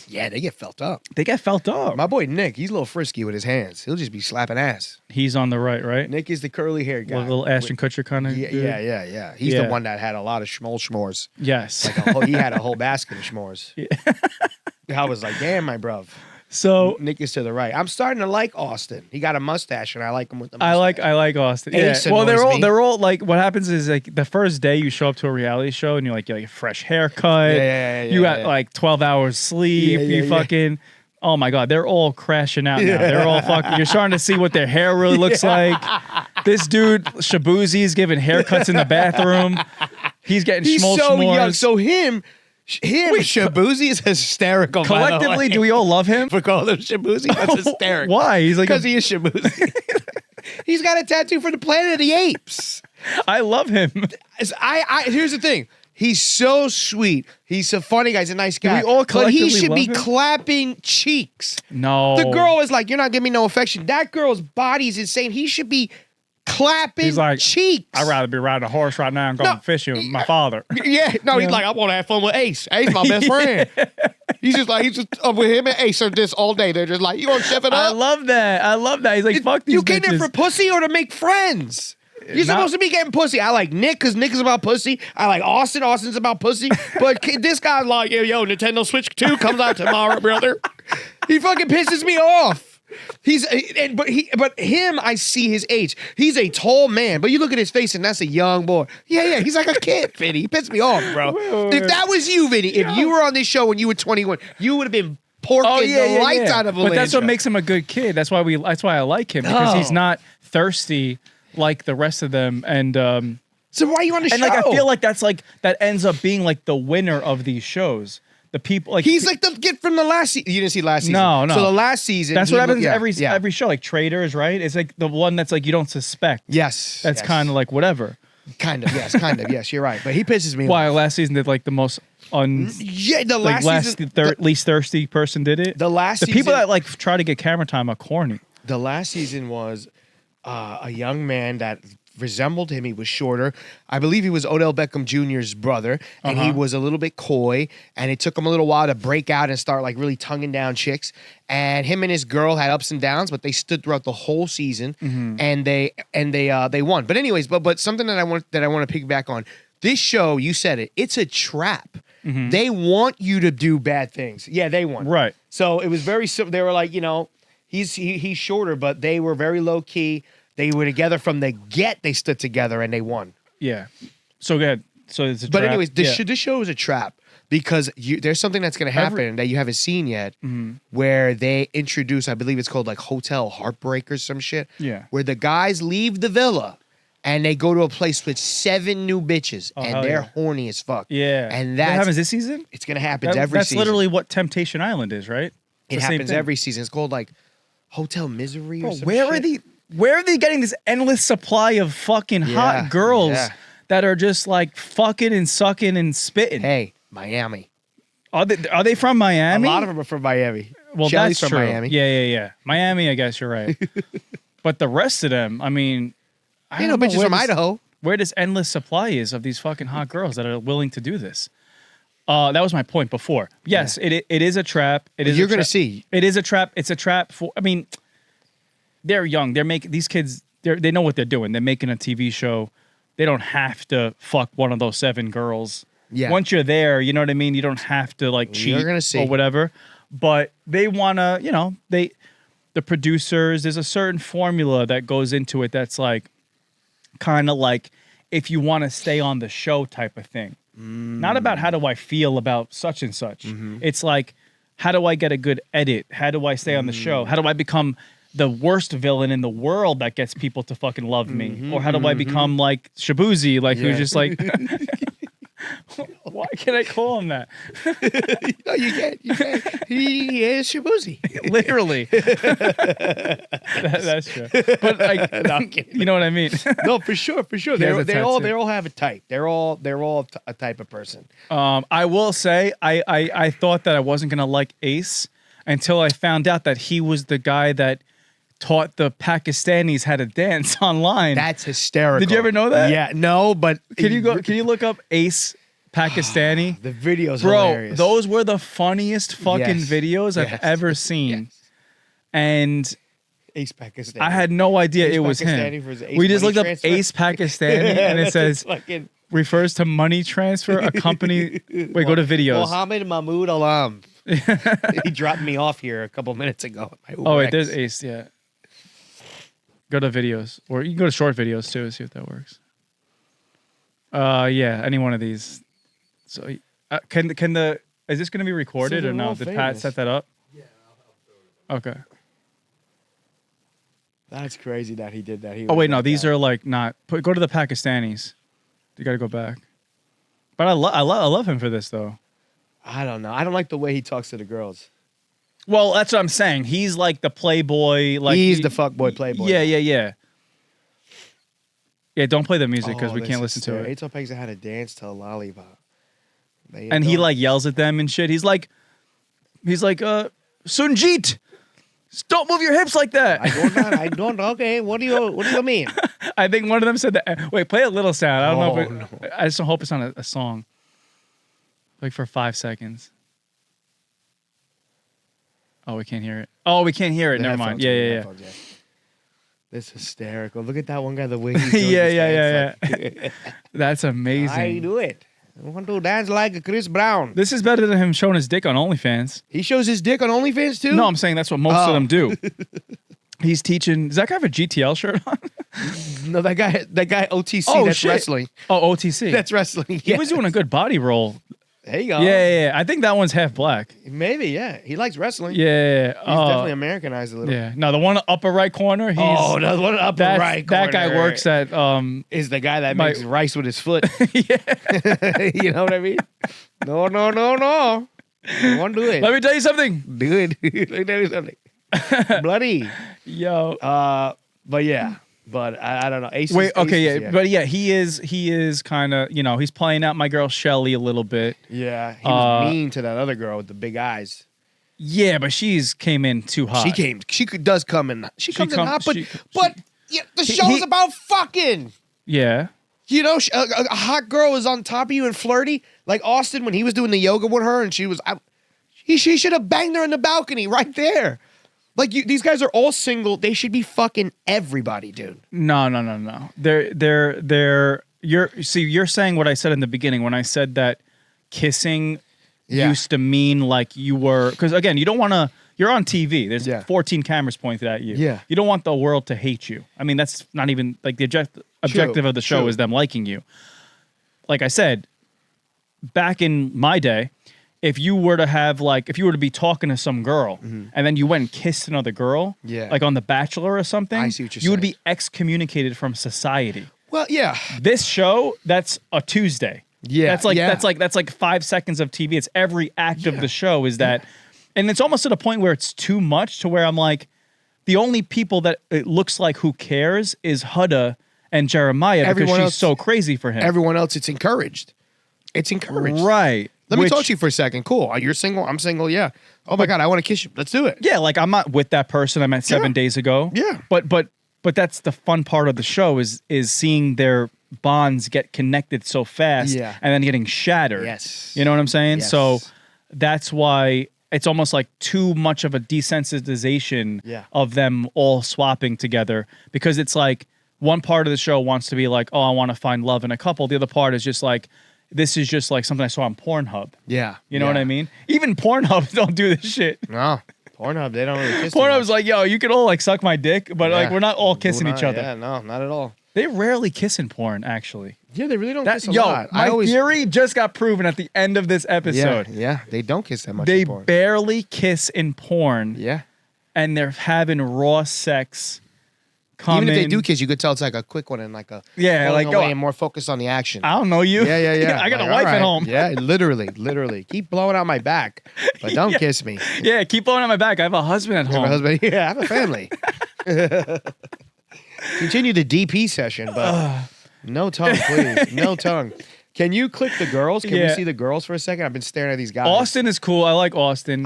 Yeah, they get felt up. They get felt up. My boy Nick, he's a little frisky with his hands. He'll just be slapping ass. He's on the right? Nick is the curly hair guy. Little Ashton Kutcher kind of. Yeah. He's the one that had a lot of schmores. Yes. Like he had a whole basket of schmores. Yeah. I was like, damn, my bruv. So Nick is to the right. I'm starting to like Austin. He got a mustache, and I like him with the mustache. I like Austin. Yeah. Well, they're all like. What happens is like the first day you show up to a reality show and you're like a fresh haircut. You got like 12 hours sleep. You fucking. Oh my God, they're all crashing out now. They're all fucking. You're starting to see what their hair really looks like. This dude Shabuzi's giving haircuts in the bathroom. He's getting so young. So him, Shabuzi is hysterical. Collectively, do we all love him? For calling him Shabuzi, that's hysterical. Why? He's like because he is Shabuzi. He's got a tattoo for the Planet of the Apes. I love him. Here's the thing. He's so sweet. He's a funny guy. He's a nice guy. Do we all collectively but he should be love him? clapping cheeks. No. The girl is like, you're not giving me no affection. That girl's body's insane. He should be clapping he's like, cheeks. I'd rather be riding a horse right now and going fishing with my father. Yeah. No, he's like, I want to have fun with Ace. Ace my best friend. He's just with him and Ace are this all day. They're just like, you want to chef it up? I love that. He's like, fuck these You came there bitches. for pussy or to make friends? You're supposed to be getting pussy. I like Nick because Nick is about pussy. I like Austin. Austin's about pussy. But this guy's like, yo, Nintendo Switch 2 comes out tomorrow, brother. He fucking pisses me off. But him, I see his age. He's a tall man, but you look at his face and that's a young boy. Yeah, he's like a kid, Vinny. He pissed me off, bro. If that was you, Vinny, if you were on this show when you were 21, you would have been porking the lights out of a But that's what makes him a good kid. That's why I like him, because he's not thirsty like the rest of them. And so why are you on the show? And like I feel like that ends up being like the winner of these shows. The people like he's like the kid from the last season. You didn't see last season. No. So the last season. That's what happens every show. Like Traders, right? It's like the one that's like you don't suspect. Yes. That's kind of like whatever. Kind of. Yes, you're right. But he pisses me off. Why last season did like the most the last season, least thirsty person did it. The people that like try to get camera time are corny. The last season was a young man that resembled him. He was shorter. I believe he was Odell Beckham Jr.'s brother, and he was a little bit coy, and it took him a little while to break out and start like really tonguing down chicks. And him and his girl had ups and downs, but they stood throughout the whole season, and they won. But anyways, but something that I want to piggyback on. This show, you said it, it's a trap. They want you to do bad things. Yeah, they want. Right. So it was very simple. They were like, he's shorter, but they were very low key. They were together from the get. They stood together and they won. Yeah. So good. So it's a But trap. anyways, this show is a trap because there's something that's going to happen that you haven't seen yet, where they introduce, I believe it's called like Hotel Heartbreak or some shit. Yeah. Where the guys leave the villa and they go to a place with 7 new bitches and they're horny as fuck. Yeah. And that happens this season? It's going to happen every that's season. That's literally what Temptation Island is, right? It happens every season. It's called like Hotel Misery or something. Where are they getting this endless supply of fucking hot girls that are just like fucking and sucking and spitting? Hey, Miami. Are they from Miami? A lot of them are from Miami. Well, Shelly's that's from true. Miami. Yeah. Miami, I guess you're right. But the rest of them, I mean, I don't know bitches from Idaho. Where this endless supply is of these fucking hot girls that are willing to do this. That was my point before. Yes, it is a trap. You're going to see. It is a trap. It's a trap for, I mean, they're young. They're making these kids. They know what they're doing. They're making a TV show. They don't have to fuck one of those 7 girls. Yeah. Once you're there, you know what I mean. You don't have to like cheat or whatever. But they wanna, the producers. There's a certain formula that goes into it. That's like, kind of like, if you want to stay on the show type of thing. Not about how do I feel about such and such. It's like, how do I get a good edit? How do I stay on the show? How do I become the worst villain in the world that gets people to fucking love me? Or how do I become like Shabuzi, like who's just like, why can I call him that? No, you can't. He is Shabuzi. Literally. That's true. But like, no, you know what I mean? No, for sure. They all have a type. They're all a type of person. I will say, I thought that I wasn't gonna like Ace until I found out that he was the guy that taught the Pakistanis how to dance online. That's hysterical. Did you ever know that? Yeah, no, but Can you look up Ace Pakistani? The videos, Bro, hilarious. those were the funniest fucking videos I've ever seen. Yes. And Ace Pakistani. I had no idea Ace it was Pakistani him. for his Ace We just money looked transfer. up Ace Pakistani and it says fucking refers to money transfer, a company. Wait, go to videos. Mohammed Mahmoud Alam. He dropped me off here a couple minutes ago. Oh wait, there's Ace. Yeah. Go to videos, or you can go to short videos too. See if that works. Yeah, any one of these. So, can the is this going to be recorded or no? Did Pat set that up? Yeah. Okay. That's crazy that he did that. Oh wait, no, these are like not. Go to the Pakistanis. You got to go back. But I love him for this though. I don't know. I don't like the way he talks to the girls. Well, that's what I'm saying. He's like the playboy. Like he's the fuckboy playboy. Yeah. Yeah, don't play the music because we can't listen to it. Ace Pakistan had to dance to a lollipop. And he like yells at them and shit. He's like, Sunjit, don't move your hips like that. I don't. Okay, what do you mean? I think one of them said that. Wait, play a little sound. I don't know. If no. I just hope it's not a song. Like for 5 seconds. Oh, we can't hear it. Never mind. Yeah. That's hysterical. Look at that one guy. The way he's doing yeah. That's amazing. I do it. I want to dance like Chris Brown. This is better than him showing his dick on OnlyFans. He shows his dick on OnlyFans too? No, I'm saying that's what most of them do. He's teaching. Does that guy have a GTL shirt on? No, that guy OTC. That's shit. wrestling. Oh, OTC. That's wrestling. He was doing a good body roll. There you go. Yeah. I think that one's half black. Maybe, yeah. He likes wrestling. Yeah. He's definitely Americanized a little. Yeah. No, the one upper right corner. The one upper right corner. That guy works at. Is the guy that makes rice with his foot. Yeah. You know what I mean? No. I won't do it. Let me tell you something. Do it. Let me tell you something. Bloody. Yo. But yeah. But I don't know. Aces, Wait, okay, Aces, yeah. But yeah, he is kind of, he's playing out my girl Shelly a little bit. Yeah, he was mean to that other girl with the big eyes. Yeah, but she's came in too hot. Does come in. She comes in hot, but the show's about fucking. Yeah. You know, a hot girl is on top of you and flirty. Like Austin when he was doing the yoga with her and she was out. She should have banged her in the balcony right there. Like these guys are all single. They should be fucking everybody, dude. No. You're saying what I said in the beginning when I said that kissing used to mean like you were, because again, you don't want to. You're on TV. There's 14 cameras pointed at you. Yeah. You don't want the world to hate you. I mean, that's not even like the objective of the show is them liking you. Like I said, back in my day, if you were to be talking to some girl and then you went and kissed another girl, like on The Bachelor or something, I see what you're you would saying. be excommunicated from society. Well, yeah. This show, that's a Tuesday. Yeah. That's like 5 seconds of TV. It's every act of the show is that, and it's almost to the point where it's too much to where I'm like, the only people that it looks like who cares is Hudda and Jeremiah because she's so crazy for him. Everyone else, it's encouraged. It's encouraged. Right. Let me talk to you for a second. Cool. You're single. I'm single. Yeah. Oh my God. I want to kiss you. Let's do it. Yeah. Like I'm not with that person I met 7 days ago. Yeah. But that's the fun part of the show is seeing their bonds get connected so fast and then getting shattered. Yes. You know what I'm saying? Yes. So that's why it's almost like too much of a desensitization of them all swapping together because it's like one part of the show wants to be like, oh, I want to find love in a couple. The other part is just like, this is just like something I saw on Pornhub. Yeah. You know what I mean? Even Pornhub don't do this shit. No. Pornhub, they don't really kiss. Pornhub's like, yo, you can all like suck my dick, but like we're not all kissing each other. Yeah, no, not at all. They rarely kiss in porn, actually. Yeah, they really don't kiss a lot. My theory just got proven at the end of this episode. Yeah, they don't kiss that much They in porn. barely kiss in porn. Yeah. And they're having raw sex. Even if they do kiss, you could tell it's like a quick one and like a like away and more focused on the action. I don't know you. Yeah. I got a wife at home. Yeah, literally. Keep blowing out my back, but don't kiss me. Yeah, keep blowing out my back. I have a husband at home. I have a family. Continue the DP session, but no tongue, please. No tongue. Can you click the girls? Can we see the girls for a second? I've been staring at these guys. Austin is cool. I like Austin.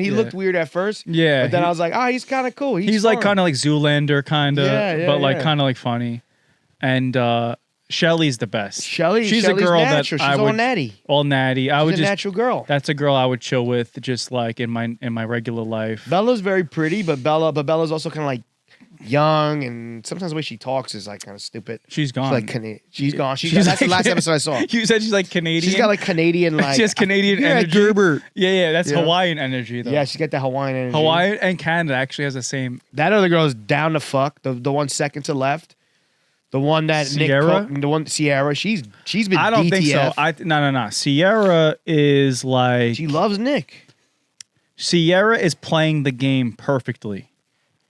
He looked weird at first. Yeah. But then I was like, he's kind of cool. He's like kind of like Zoolander, kind of, but like kind of like funny. And Shelly's the best. She's a girl natural. She's all natty. All natty. She's a natural girl. That's a girl I would chill with, just like in my regular life. Bella's very pretty, but Bella's also kind of like young, and sometimes the way she talks is like kind of stupid. She's gone. She's gone. That's the last episode I saw. You said she's like Canadian. She's got like Canadian, like she has Canadian energy. Gerbert. Yeah, that's Hawaiian energy though. Yeah, she's got that Hawaiian energy. Hawaiian and Canada actually has the same. That other girl is down to fuck. The one second to left. The one that Sierra? Nick, the one Sierra, she's been. I don't DTF. think so. No. Sierra is like she loves Nick. Sierra is playing the game perfectly.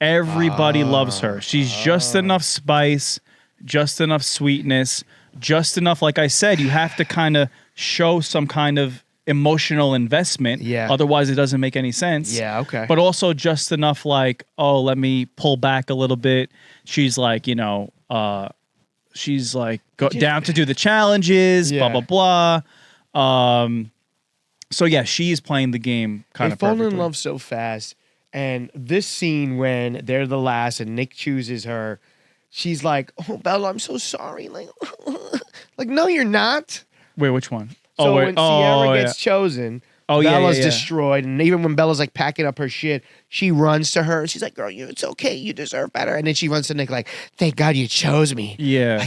Everybody loves her. She's just enough spice, just enough sweetness, just enough. Like I said, you have to kind of show some kind of emotional investment. Yeah. Otherwise, it doesn't make any sense. Yeah. Okay. But also just enough like, oh, let me pull back a little bit. She's like, she's like down to do the challenges, blah, blah, blah. So yeah, she's playing the game kind of perfectly. They fall in love so fast. And this scene when they're the last and Nick chooses her, she's like, "Oh, Bella, I'm so sorry." Like, no, you're not. Wait, which one? So when Sierra gets chosen, Bella's destroyed. And even when Bella's like packing up her shit, she runs to her. She's like, "Girl, it's okay. You deserve better." And then she runs to Nick like, "Thank God you chose me." Yeah.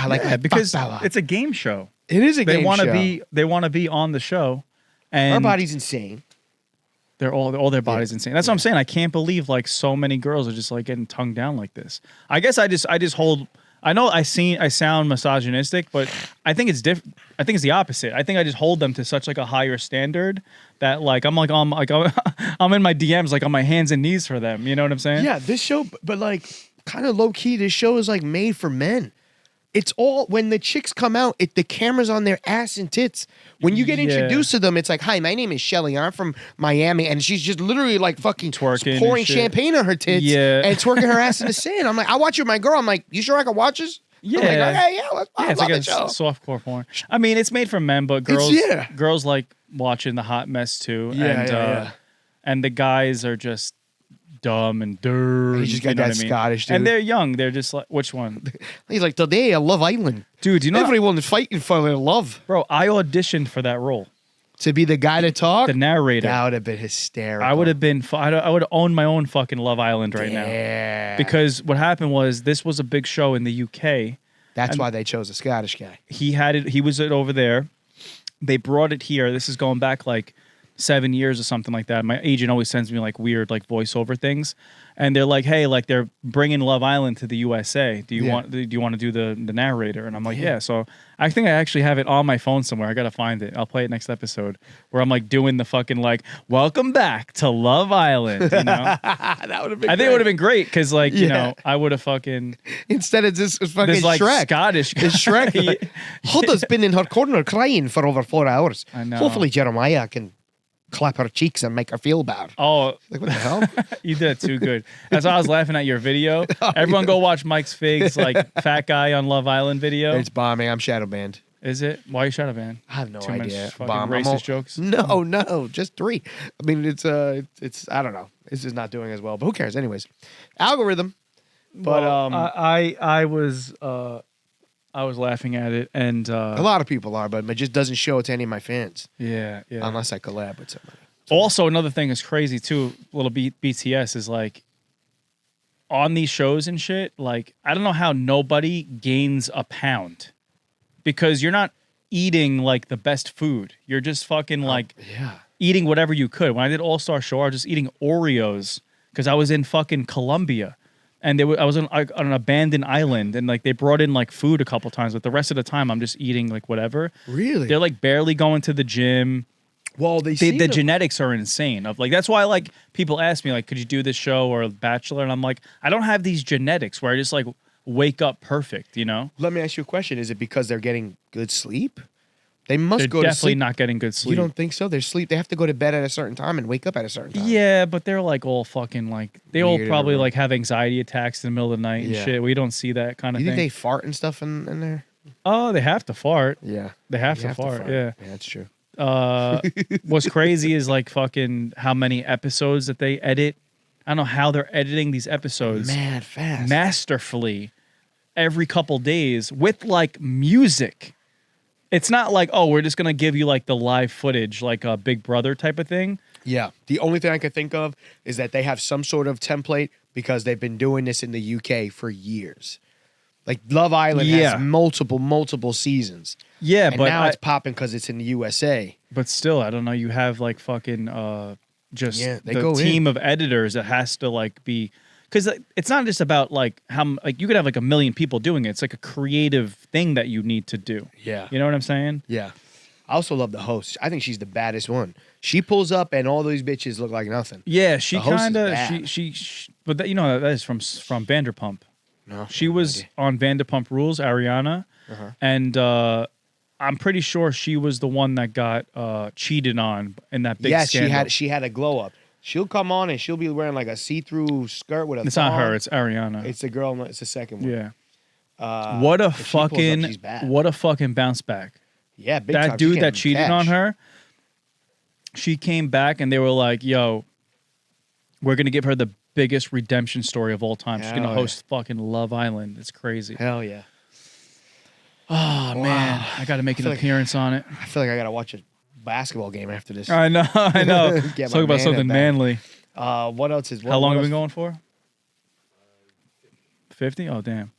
Like, because because it's a game show. It is a They game want to show. be. They want to be on the show, Our and body's insane. they're all their bodies insane. That's what I'm saying. I can't believe like so many girls are just like getting tongued down like this. I guess I just hold. I know I sound misogynistic, but I think it's different. I think it's the opposite. I think I just hold them to such like a higher standard that like I'm I'm in my DMs like on my hands and knees for them. You know what I'm saying? Yeah, this show, but like kind of low key, this show is like made for men. It's all when the chicks come out, the camera's on their ass and tits. When you get introduced to them, it's like, "Hi, my name is Shelly. I'm from Miami," and she's just literally like fucking Twerking pouring and shit. champagne on her tits, and twerking her ass in the sand. I'm like, I watch it with my girl. I'm like, you sure I can watch this? Yeah. I'm like, okay, yeah, let's Yeah, it's love like the show. a softcore porn. I mean, it's made for men, but girls yeah. girls like watching the hot mess too. Yeah, And the guys are just dumb and dirty. You just got that Scottish dude. And they're young. They're just like, which one? He's like, today I love Island. Dude, you know, Everyone's fighting for their love. bro, I auditioned for that role. To be the guy to talk? The narrator. That would have been hysterical. I would have been, I would have owned my own fucking Love Island right now. Yeah. Because what happened was this was a big show in the UK. That's why they chose a Scottish guy. He had it, he was it over there. They brought it here. This is going back like 7 years or something like that. My agent always sends me like weird like voiceover things. And they're like, hey, like they're bringing Love Island to the USA. Do you want to do the narrator? And I'm like, yeah. So I think I actually have it on my phone somewhere. I gotta find it. I'll play it next episode where I'm like doing the fucking like, welcome back to Love Island. You know, That would have been. I think it would have been great because like you know I would have fucking Instead of this fucking this like Shrek. Scottish guy. It's Shrek. Huda's been in her corner crying for over 4 hours. I know. Hopefully Jeremiah can clap her cheeks and make her feel bad. Oh, Like, what the hell? you did it too good. That's why I was laughing at your video. Everyone go watch Mike's Figs like fat guy on Love Island video. It's bombing. I'm shadow banned. Is it? Why are you shadow banned? I have no Too idea. much fucking Bomb. racist jokes? No, just 3. I mean, it's I don't know. It's just not doing as well, but who cares? Anyways, algorithm. But Well, I was laughing at it and a lot of people are, but it just doesn't show it to any of my fans yeah. unless I collab with somebody. Also, another thing is crazy too. Little BTS is like on these shows and shit. Like I don't know how nobody gains a pound because you're not eating like the best food. You're just fucking like eating whatever you could. When I did All Star Show, I was just eating Oreos because I was in fucking Colombia. And I was on an abandoned island, and like they brought in like food a couple times, but the rest of the time I'm just eating like whatever. Really? They're like barely going to the gym. Well, The genetics are insane. Of like that's why like people ask me like, could you do this show or Bachelor? And I'm like, I don't have these genetics where I just like wake up perfect. You know? Let me ask you a question. Is it because they're getting good sleep? They must They're go to definitely sleep. not getting good sleep. You don't think so? They have to go to bed at a certain time and wake up at a certain time. Yeah, but they're like all fucking like they all Weird probably everywhere. like have anxiety attacks in the middle of the night and Yeah. shit. We don't see that kind of You thing. think they fart and stuff in there? Oh, they have to fart. Yeah. They have You to fart. Yeah. Yeah, that's true. What's crazy is like fucking how many episodes that they edit. I don't know how they're editing these episodes Mad fast. masterfully every couple days with like music. It's not like, oh, we're just gonna give you like the live footage, like a Big Brother type of thing. Yeah. The only thing I could think of is that they have some sort of template because they've been doing this in the UK for years. Like Love Island has multiple seasons. Yeah, And but now it's popping because it's in the USA. but still, I don't know. You have like fucking just They the go team of editors that has to like be because it's not just about like how like you could have like a million people doing it. It's like a creative thing that you need to do. Yeah. You know what I'm saying? Yeah. I also love the host. I think she's the baddest one. She pulls up and all those bitches look like nothing. Yeah, she The host is kind of bad. she but that, you know that is from Vanderpump. No. She was on Vanderpump Rules, Ariana, and I'm pretty sure she was the one that got cheated on in that big Yes, scandal. she had a glow up. She'll come on and she'll be wearing like a see-through skirt with a It's thong. not her, it's Ariana. It's the girl. It's the second one. Yeah. What a if she pulls up, fucking she's bad. what a fucking bounce back. Yeah, big That time. dude She that came cheated cash. on her, she came back and they were like, "Yo, we're gonna give her the biggest redemption story of all time. She's gonna Hell host fucking Love Island. It's crazy." Hell yeah. Oh man, I got to make an feel like- appearance on it. I feel like I gotta watch a basketball game after this. I know, I know. Get Let's my talk about man something back. manly. What else is? How long what have we been else- going for? 50? Oh damn.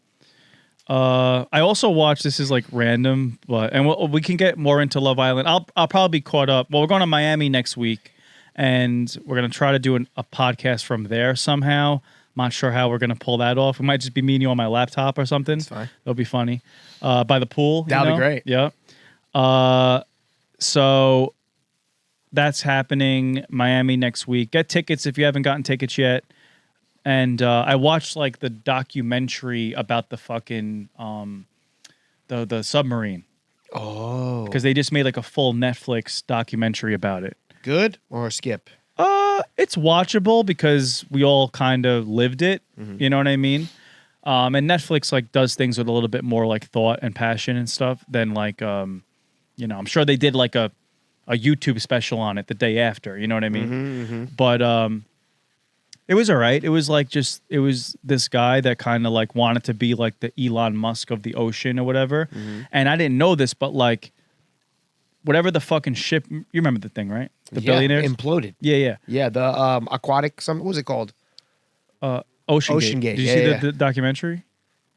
I also watched. This is like random, but we can get more into Love Island. I'll probably be caught up. Well, we're going to Miami next week, and we're gonna try to do a podcast from there somehow. I'm not sure how we're gonna pull that off. It might just be me and you on my laptop or something. That's fine. That'll be funny. By the pool. That'll be great. Yeah. So that's happening Miami next week. Get tickets if you haven't gotten tickets yet. And I watched like the documentary about the fucking the submarine. Oh, Because they just made like a full Netflix documentary about it. good or skip? It's watchable because we all kind of lived it. Mm-hmm. You know what I mean? And Netflix like does things with a little bit more like thought and passion and stuff than like I'm sure they did like a YouTube special on it the day after. You know what I mean? Mm-hmm. But it was all right. It was like it was this guy that kind of like wanted to be like the Elon Musk of the ocean or whatever. Mm-hmm. And I didn't know this, but like whatever the fucking ship, you remember the thing, right? The billionaires imploded. Yeah. Yeah, the aquatic. What was it called? Ocean Gate. Did you Yeah, see yeah. the documentary?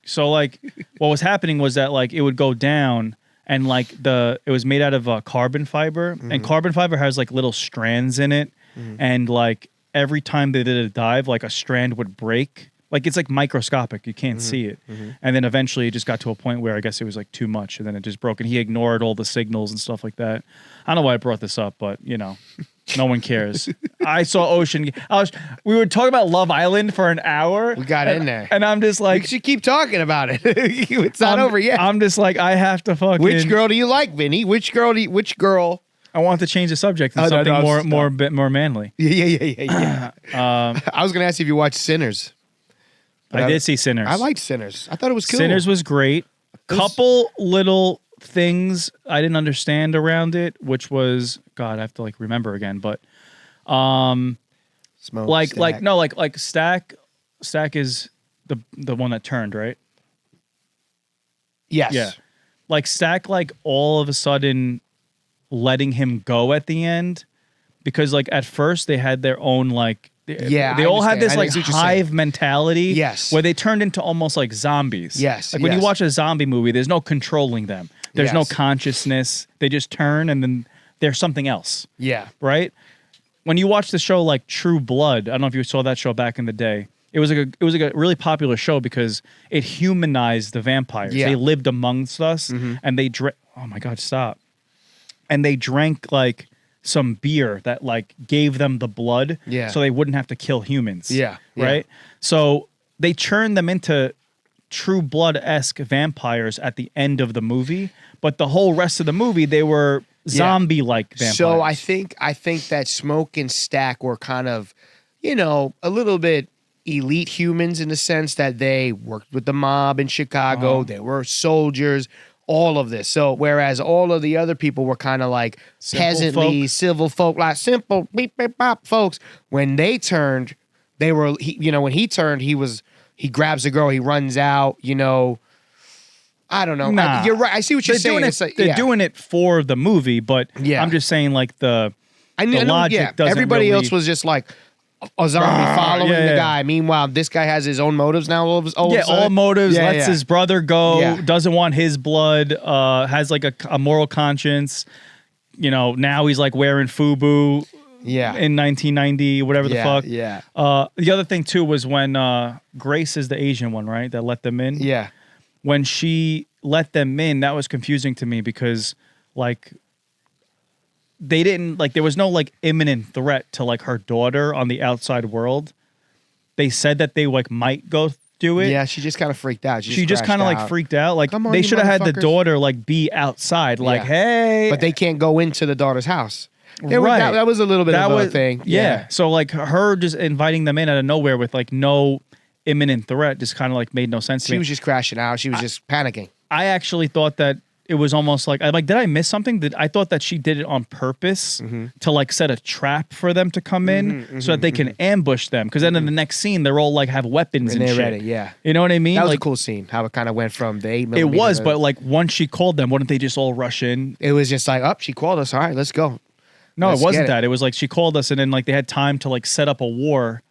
So like what was happening was that like it would go down and like it was made out of carbon fiber and carbon fiber has like little strands in it and like every time they did a dive like a strand would break. Like it's like microscopic, you can't see it. And then eventually it just got to a point where I guess it was like too much and then it just broke and he ignored all the signals and stuff like that. I don't know why I brought this up, but no one cares. I saw Ocean. We were talking about Love Island for an hour. We got in there. And I'm just like, We should keep talking about it. It's not over yet. I'm just like, I have to fucking. Which girl do you like, Vinny? Which girl? I want to change the subject to Oh, no, something no, more manly. Yeah. I was gonna ask you if you watched Sinners. I did see Sinners. I liked Sinners. I thought it was cool. Sinners was great. Couple little things I didn't understand around it, which was God, I have to like remember again, but Smoke, Stack. Stack is the one that turned, right? Yes. Yeah. Like Stack like all of a sudden letting him go at the end because like at first they had their own like they all had this like hive mentality where they turned into almost like zombies. Yes. Like when you watch a zombie movie, there's no controlling them. There's no consciousness. They just turn and then they're something else. Yeah. Right? When you watch the show like True Blood, I don't know if you saw that show back in the day. It was like a really popular show because it humanized the vampires. Yeah. They lived amongst us and they oh my God, stop. And they drank like some beer that like gave them the blood so they wouldn't have to kill humans. Yeah. Right? So they turned them into True Blood-esque vampires at the end of the movie, but the whole rest of the movie they were zombie-like vampires. So I think that Smoke and Stack were kind of, a little bit elite humans in the sense that they worked with the mob in Chicago. They were soldiers. All of this. So whereas all of the other people were kind of like peasantly, civil folk, like simple beep beep bop folks. When they turned, they were when he turned, he grabs a girl, he runs out. I don't know. Nah. You're right. I see what you're saying. They're doing it for the movie, but I'm just saying like the logic doesn't. Everybody really... else was just like a zombie following the guy. Meanwhile, this guy has his own motives now. All motives. Lets his brother go. Doesn't want his blood. Has like a moral conscience. Now he's like wearing FUBU. Yeah. In 1990, whatever the fuck. Yeah. The other thing too was when Grace is the Asian one, right? That let them in. Yeah. When she let them in, that was confusing to me because like. They didn't like there was no like imminent threat to like her daughter on the outside world. They said that they like might go do it. Yeah, she just kind of freaked out. She just kind of like freaked out. Like Come on, they you should have had the motherfuckers. daughter like be outside, like, hey. But they can't go into the daughter's house. Right. That was a little bit of a thing. Yeah. So like her just inviting them in out of nowhere with like no imminent threat just kind of like made no sense to me. She was just crashing out. She was just panicking. I actually thought that it was almost like did I miss something? I thought that she did it on purpose to like set a trap for them to come in so that they can ambush them. Because then in the next scene, they're all like have weapons and they're shit. ready. Yeah, you know what I mean? That was like, a cool scene. How it kind of went from the 8mm. It was, but like once she called them, wouldn't they just all rush in? It was just like, she called us. All right, let's go. No, it wasn't that. It was like she called us, and then like they had time to like set up a war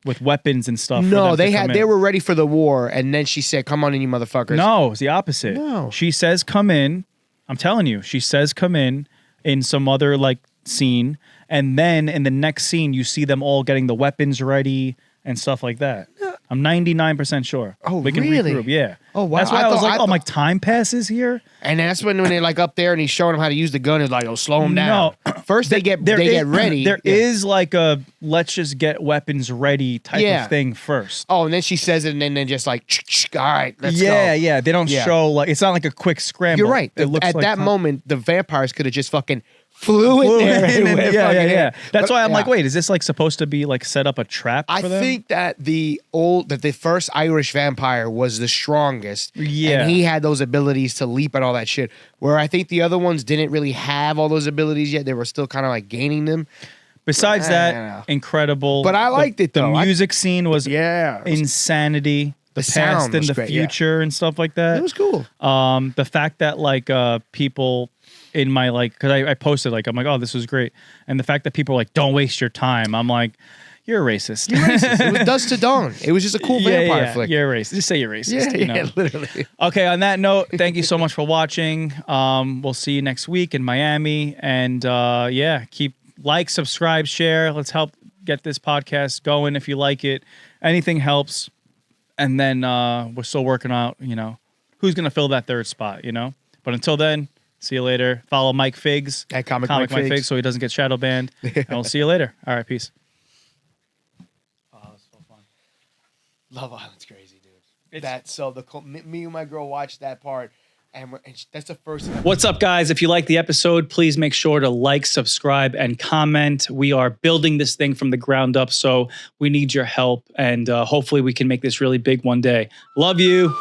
with weapons and stuff. No, they were ready for the war, and then she said, "Come on in, you motherfuckers." No, it's the opposite. No. She says, "Come in." I'm telling you, she says, "Come in" in some other like scene, and then in the next scene, you see them all getting the weapons ready and stuff like that. I'm 99% sure. Oh, we can really? regroup. Yeah. Oh, wow. That's why I was like, "Oh, my time passes here." And that's when they're like up there and he's showing them how to use the gun. It's like, "Oh, slow them down." No. First they get ready. There is like a let's just get weapons ready type of thing first. Oh, and then she says it, and then just like, all right, let's go. Yeah. They don't show like it's not like a quick scramble. You're right. It looks at like that moment, the vampires could have just fucking flew in there. Yeah. That's why I'm like, wait, is this like supposed to be like set up a trap for them? I think that the first Irish vampire was the strongest. Yeah. And he had those abilities to leap and all that shit. Where I think the other ones didn't really have all those abilities yet. They were still kind of like gaining them. Besides that, incrable. But I liked it though. The music scene was insanity. The past and the future and stuff like that. It was cool. The fact that like people in my like, because I posted like, I'm like, oh, this was great. And the fact that people are like, don't waste your time. I'm like, you're a racist. You're racist. It was Dusk to Dawn. It was just a cool vampire flick. You're a racist. Just say you're racist. Yeah, literally. Okay, on that note, thank you so much for watching. We'll see you next week in Miami. And keep like, subscribe, share. Let's help get this podcast going if you like it. Anything helps. And then we're still working out, who's going to fill that third spot, But until then, see you later. Follow Mike Figs at Comic Mike Figs so he doesn't get shadow banned. And we'll see you later. All right, peace. Oh, that's so fun. Love Island's crazy, dude. Me and my girl watched that part, and that's the first thing. What's up, guys? If you like the episode, please make sure to like, subscribe, and comment. We are building this thing from the ground up, so we need your help, and hopefully we can make this really big one day. Love you.